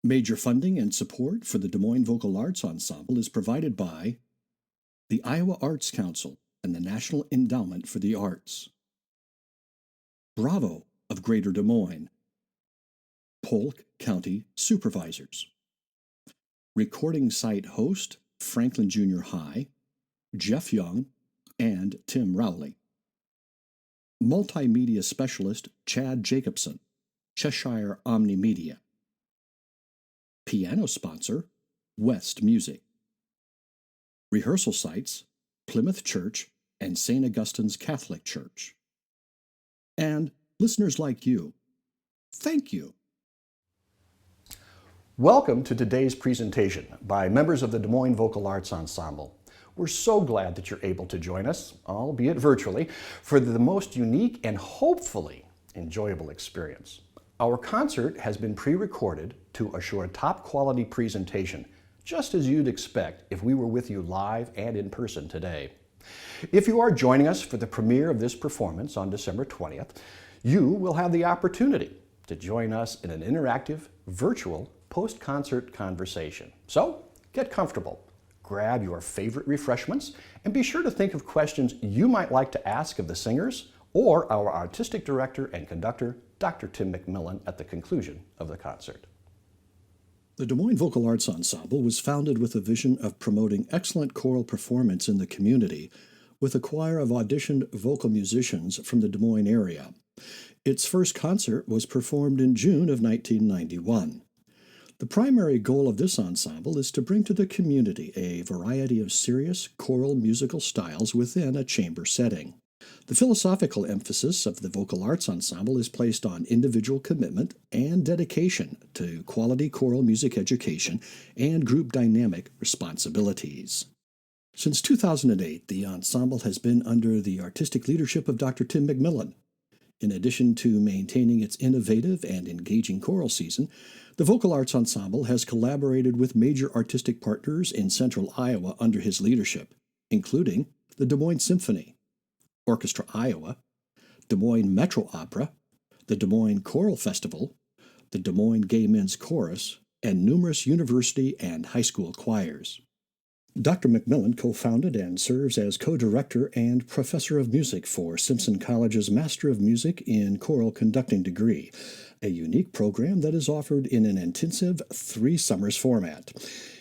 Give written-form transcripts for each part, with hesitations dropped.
Major funding and support for the Des Moines Vocal Arts Ensemble is provided by the Iowa Arts Council and the National Endowment for the Arts. Bravo of Greater Des Moines. Polk County Supervisors. Recording site host Franklin Junior High, Jeff Young, and Tim Rowley. Multimedia specialist Chad Jacobson, Cheshire Omni Media. Piano sponsor West Music. Rehearsal sites Plymouth Church and St. Augustine's Catholic Church. And listeners like you, thank you. Welcome to today's presentation by members of the Des Moines Vocal Arts Ensemble. We're so glad that you're able to join us, albeit virtually, for the most unique and hopefully enjoyable experience. Our concert has been pre-recorded to assure top quality presentation, just as you'd expect if we were with you live and in person today. If you are joining us for the premiere of this performance on December 20th, you will have the opportunity to join us in an interactive, virtual, post-concert conversation. So, get comfortable, grab your favorite refreshments, and be sure to think of questions you might like to ask of the singers or our artistic director and conductor, Dr. Tim McMillan, at the conclusion of the concert. The Des Moines Vocal Arts Ensemble was founded with a vision of promoting excellent choral performance in the community with a choir of auditioned vocal musicians from the Des Moines area. Its first concert was performed in June of 1991. The primary goal of this ensemble is to bring to the community a variety of serious choral musical styles within a chamber setting. The philosophical emphasis of the Vocal Arts Ensemble is placed on individual commitment and dedication to quality choral music education and group dynamic responsibilities. Since 2008, the ensemble has been under the artistic leadership of Dr. Tim McMillan. In addition to maintaining its innovative and engaging choral season, the Vocal Arts Ensemble has collaborated with major artistic partners in central Iowa under his leadership, including the Des Moines Symphony, Orchestra Iowa, Des Moines Metro Opera, the Des Moines Choral Festival, the Des Moines Gay Men's Chorus, and numerous university and high school choirs. Dr. McMillan co-founded and serves as co-director and professor of music for Simpson College's Master of Music in Choral Conducting degree, a unique program that is offered in an intensive 3 summers format.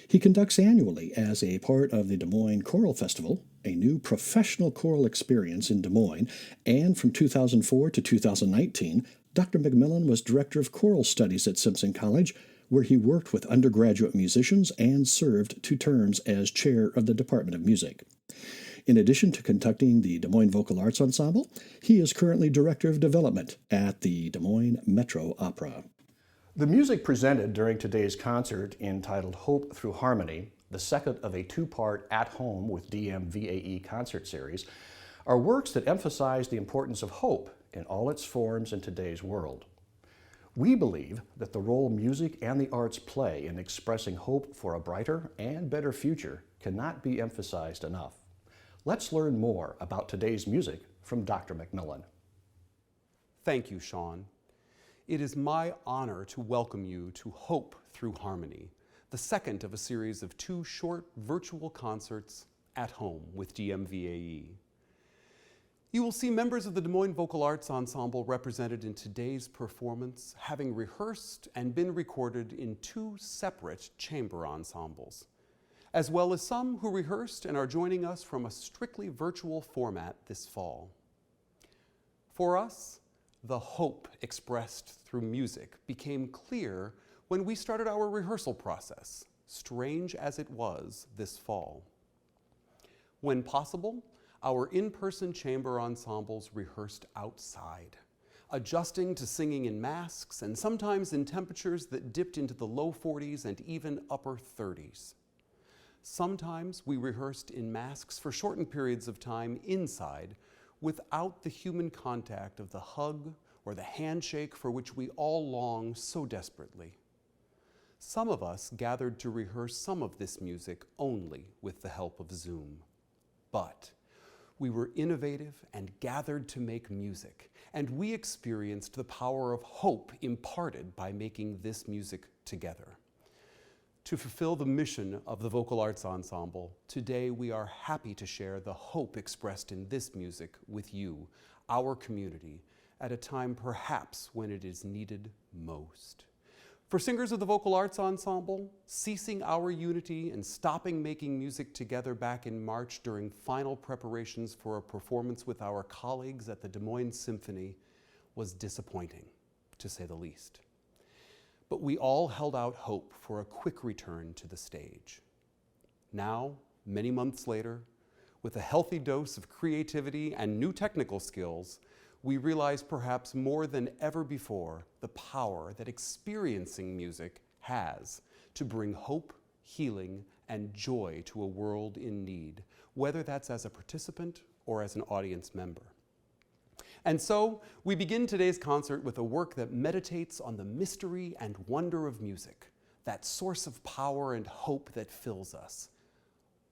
He conducts annually as a part of the Des Moines Choral Festival, a new professional choral experience in Des Moines, and from 2004 to 2019, Dr. McMillan was Director of Choral Studies at Simpson College, where he worked with undergraduate musicians and served 2 terms as chair of the Department of Music. In addition to conducting the Des Moines Vocal Arts Ensemble, he is currently Director of Development at the Des Moines Metro Opera. The music presented during today's concert, entitled Hope Through Harmony, the second of a 2-part At Home with DMVAE concert series, are works that emphasize the importance of hope in all its forms in today's world. We believe that the role music and the arts play in expressing hope for a brighter and better future cannot be emphasized enough. Let's learn more about today's music from Dr. McMillan. Thank you, Sean. It is my honor to welcome you to Hope Through Harmony, the second of a series of 2 short virtual concerts at home with DMVAE. You will see members of the Des Moines Vocal Arts Ensemble represented in today's performance, having rehearsed and been recorded in 2 separate chamber ensembles, as well as some who rehearsed and are joining us from a strictly virtual format this fall. For us, the hope expressed through music became clear when we started our rehearsal process, strange as it was this fall. When possible, our in-person chamber ensembles rehearsed outside, adjusting to singing in masks and sometimes in temperatures that dipped into the low 40s and even upper 30s. Sometimes we rehearsed in masks for shortened periods of time inside without the human contact of the hug or the handshake for which we all long so desperately. Some of us gathered to rehearse some of this music only with the help of Zoom. But we were innovative and gathered to make music, and we experienced the power of hope imparted by making this music together. To fulfill the mission of the Vocal Arts Ensemble, today we are happy to share the hope expressed in this music with you, our community, at a time perhaps when it is needed most. For singers of the Vocal Arts Ensemble, ceasing our unity and stopping making music together back in March during final preparations for a performance with our colleagues at the Des Moines Symphony was disappointing, to say the least. But we all held out hope for a quick return to the stage. Now, many months later, with a healthy dose of creativity and new technical skills, we realize perhaps more than ever before the power that experiencing music has to bring hope, healing, and joy to a world in need, whether that's as a participant or as an audience member. And so, we begin today's concert with a work that meditates on the mystery and wonder of music, that source of power and hope that fills us.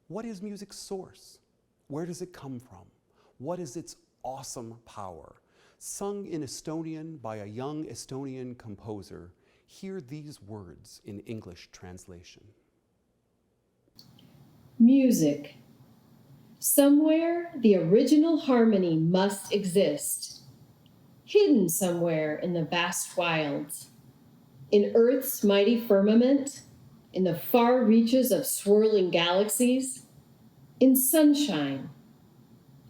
What is music's source? Where does it come from? What is its awesome power? Sung in Estonian by a young Estonian composer, hear these words in English translation. Music. Somewhere, the original harmony must exist, hidden somewhere in the vast wilds, in Earth's mighty firmament, in the far reaches of swirling galaxies, in sunshine,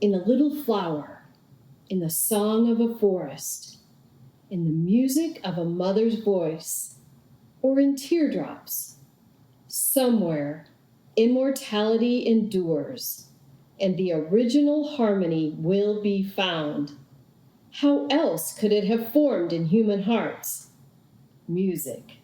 in a little flower, in the song of a forest, in the music of a mother's voice, or in teardrops. Somewhere, immortality endures, and the original harmony will be found. How else could it have formed in human hearts? Music.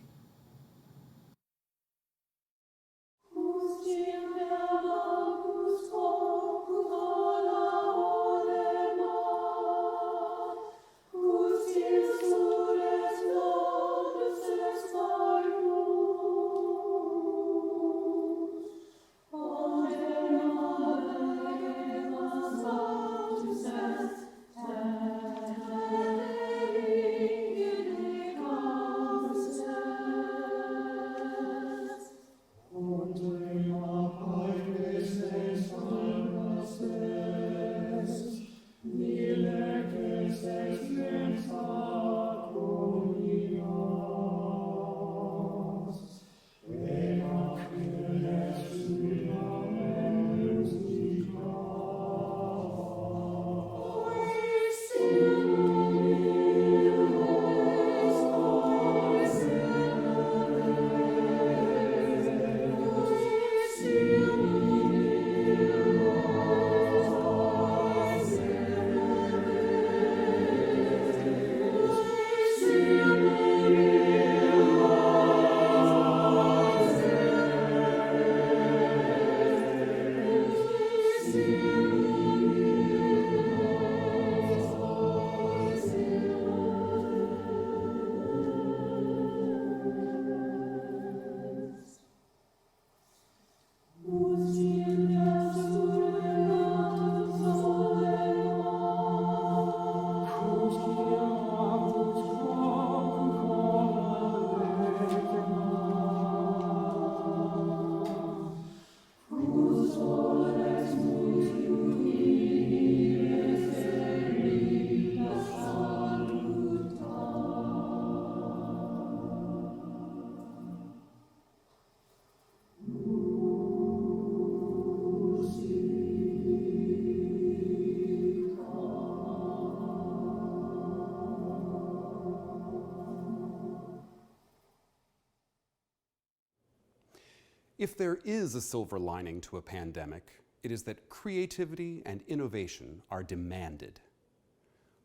If there is a silver lining to a pandemic, it is that creativity and innovation are demanded.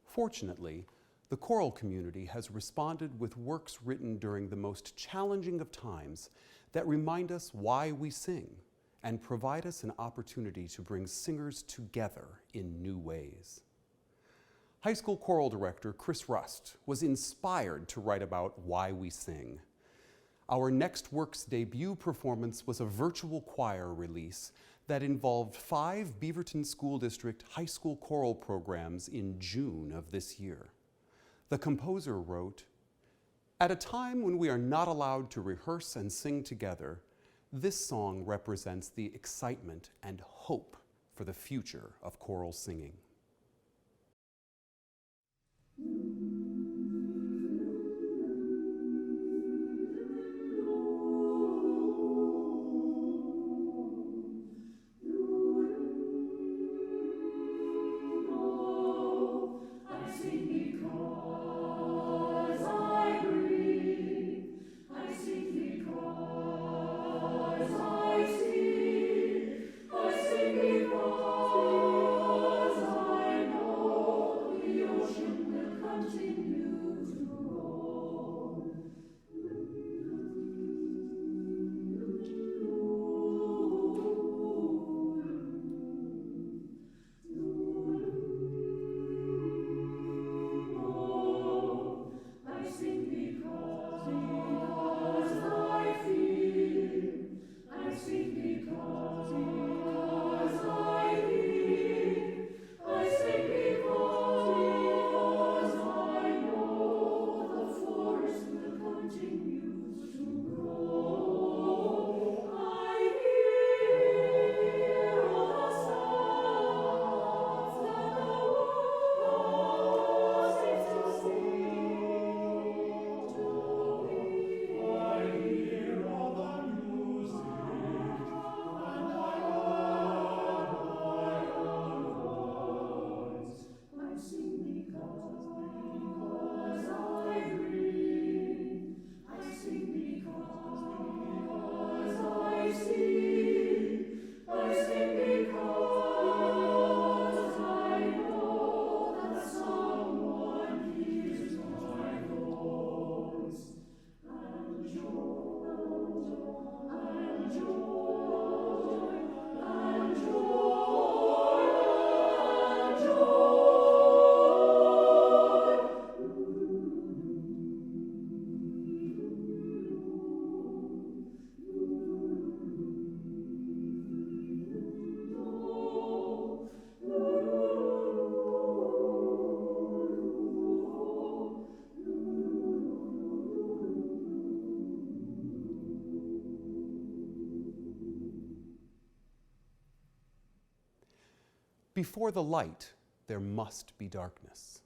Fortunately, the choral community has responded with works written during the most challenging of times that remind us why we sing and provide us an opportunity to bring singers together in new ways. High school choral director Chris Rust was inspired to write about why we sing. Our next work's debut performance was a virtual choir release that involved 5 Beaverton School District high school choral programs in June of this year. The composer wrote, At a time when we are not allowed to rehearse and sing together, this song represents the excitement and hope for the future of choral singing. Before the light, there must be darkness.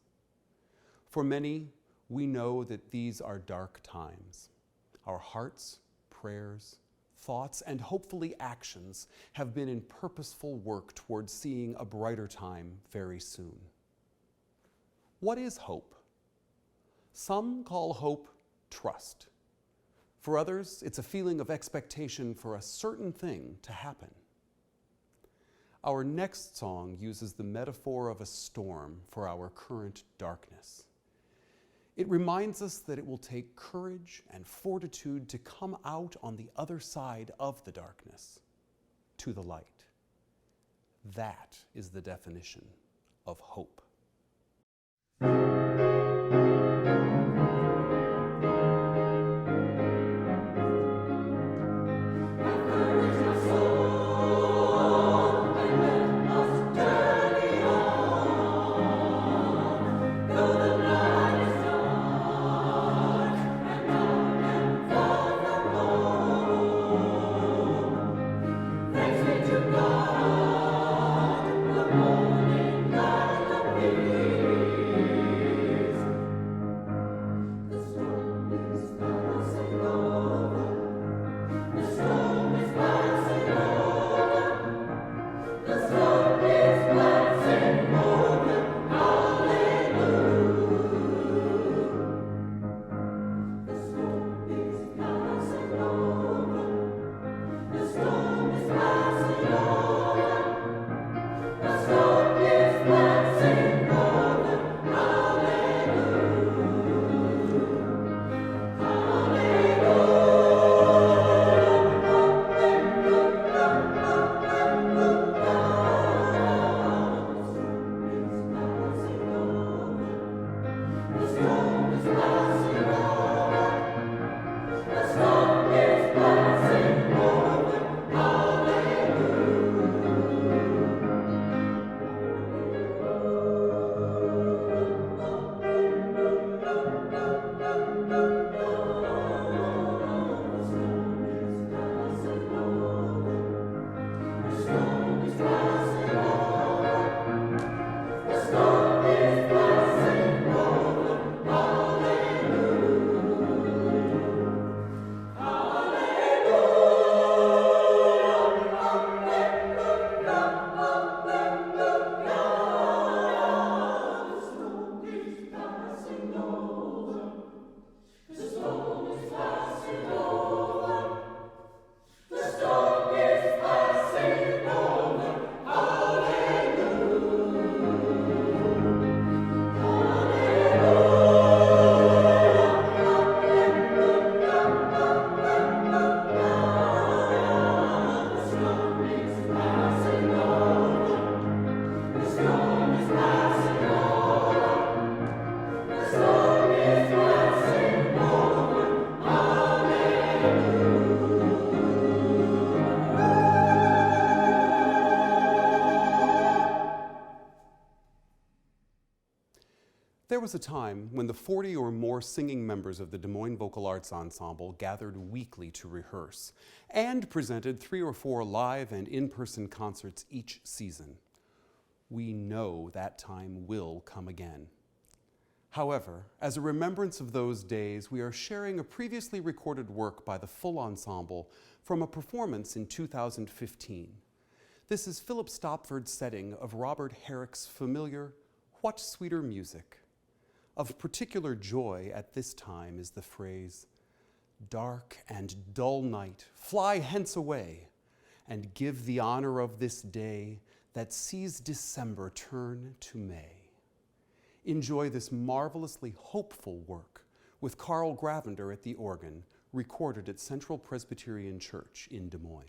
For many, we know that these are dark times. Our hearts, prayers, thoughts, and hopefully actions have been in purposeful work towards seeing a brighter time very soon. What is hope? Some call hope trust. For others, it's a feeling of expectation for a certain thing to happen. Our next song uses the metaphor of a storm for our current darkness. It reminds us that it will take courage and fortitude to come out on the other side of the darkness, to the light. That is the definition of hope. There was a time when the 40 or more singing members of the Des Moines Vocal Arts Ensemble gathered weekly to rehearse and presented 3 or 4 live and in-person concerts each season. We know that time will come again. However, as a remembrance of those days, we are sharing a previously recorded work by the full ensemble from a performance in 2015. This is Philip Stopford's setting of Robert Herrick's familiar "What Sweeter Music." Of particular joy at this time is the phrase, "Dark and dull night, fly hence away, and give the honor of this day that sees December turn to May." Enjoy this marvelously hopeful work with Carl Gravender at the organ, recorded at Central Presbyterian Church in Des Moines.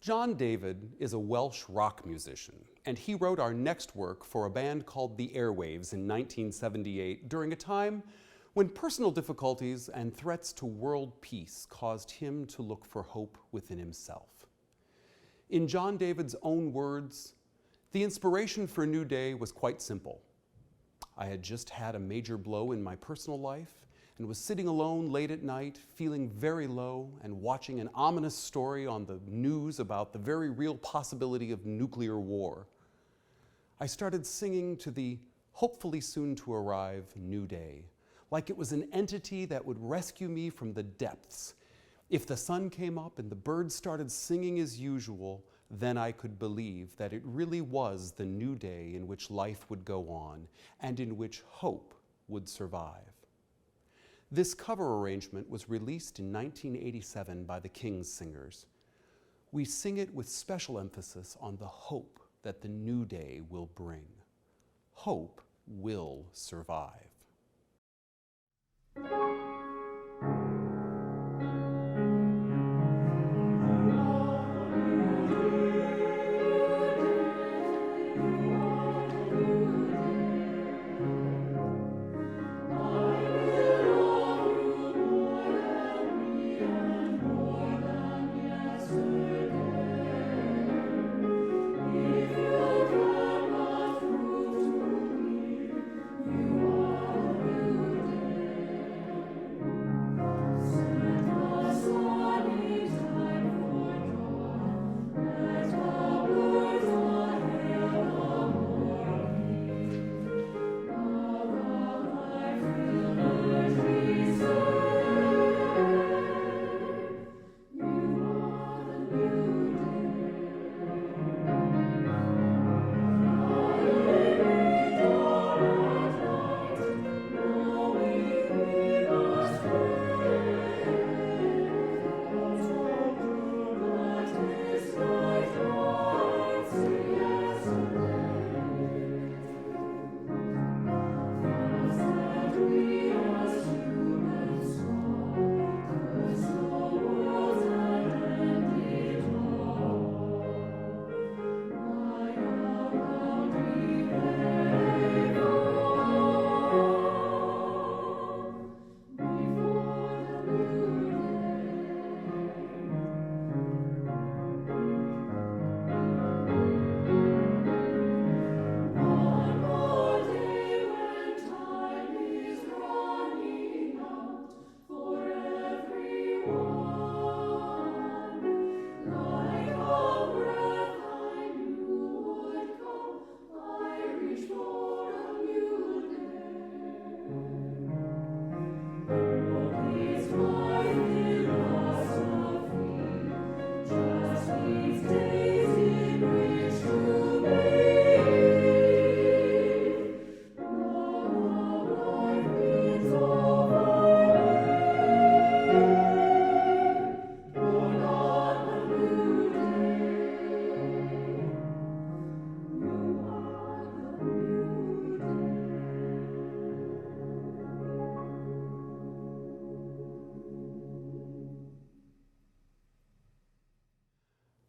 John David is a Welsh rock musician, and he wrote our next work for a band called The Airwaves in 1978 during a time when personal difficulties and threats to world peace caused him to look for hope within himself. In John David's own words, the inspiration for New Day was quite simple. I had just had a major blow in my personal life and was sitting alone late at night, feeling very low and watching an ominous story on the news about the very real possibility of nuclear war. I started singing to the hopefully soon to arrive New Day, like it was an entity that would rescue me from the depths. If the sun came up and the birds started singing as usual, then I could believe that it really was the new day in which life would go on and in which hope would survive. This cover arrangement was released in 1987 by the King's Singers. We sing it with special emphasis on the hope that the new day will bring. Hope will survive.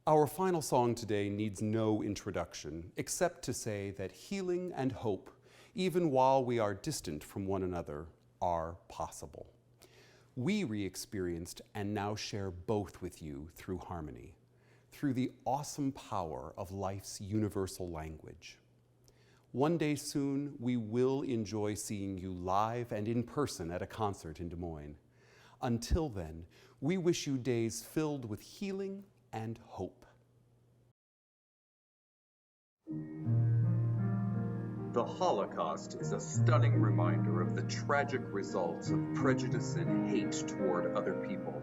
Our final song today needs no introduction, except to say that healing and hope, even while we are distant from one another, are possible. We re-experienced and now share both with you through harmony, through the awesome power of life's universal language. One day soon, we will enjoy seeing you live and in person at a concert in Des Moines. Until then, we wish you days filled with healing and hope. The Holocaust is a stunning reminder of the tragic results of prejudice and hate toward other people.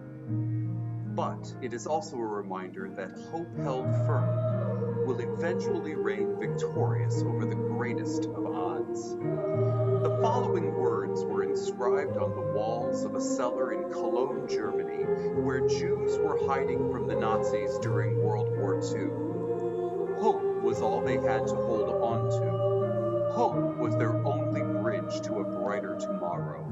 But it is also a reminder that hope held firm will eventually reign victorious over the greatest of odds. The following words were inscribed on the walls of a cellar in Cologne, Germany, where Jews were hiding from the Nazis during World War II. Hope was all they had to hold on to. Hope was their only bridge to a brighter tomorrow.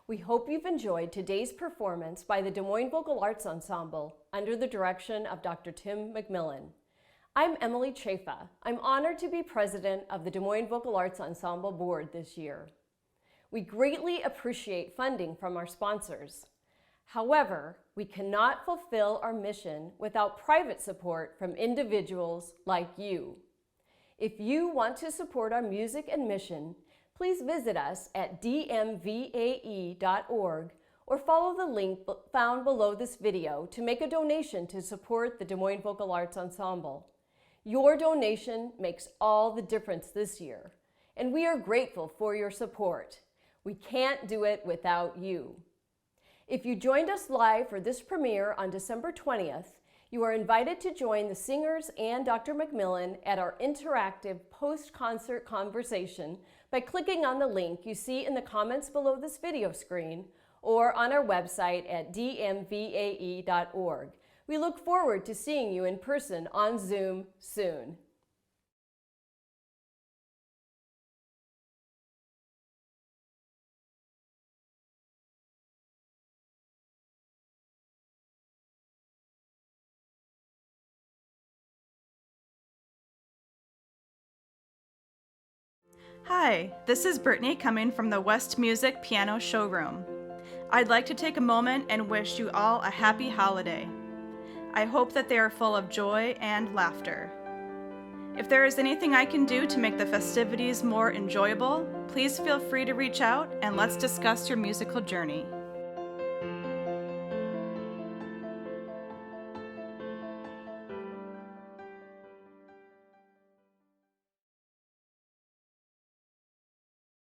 We hope you've enjoyed today's performance by the Des Moines Vocal Arts Ensemble under the direction of Dr. Tim McMillan. I'm Emily Chafa. I'm honored to be president of the Des Moines Vocal Arts Ensemble Board this year. We greatly appreciate funding from our sponsors. However, we cannot fulfill our mission without private support from individuals like you. If you want to support our music and mission, please visit us at DMVAE.org or follow the link found below this video to make a donation to support the Des Moines Vocal Arts Ensemble. Your donation makes all the difference this year, and we are grateful for your support. We can't do it without you. If you joined us live for this premiere on December 20th, you are invited to join the singers and Dr. McMillan at our interactive post-concert conversation by clicking on the link you see in the comments below this video screen or on our website at dmvae.org. We look forward to seeing you in person on Zoom soon. Hi, this is Brittany coming from the West Music Piano Showroom. I'd like to take a moment and wish you all a happy holiday. I hope that they are full of joy and laughter. If there is anything I can do to make the festivities more enjoyable, please feel free to reach out and let's discuss your musical journey.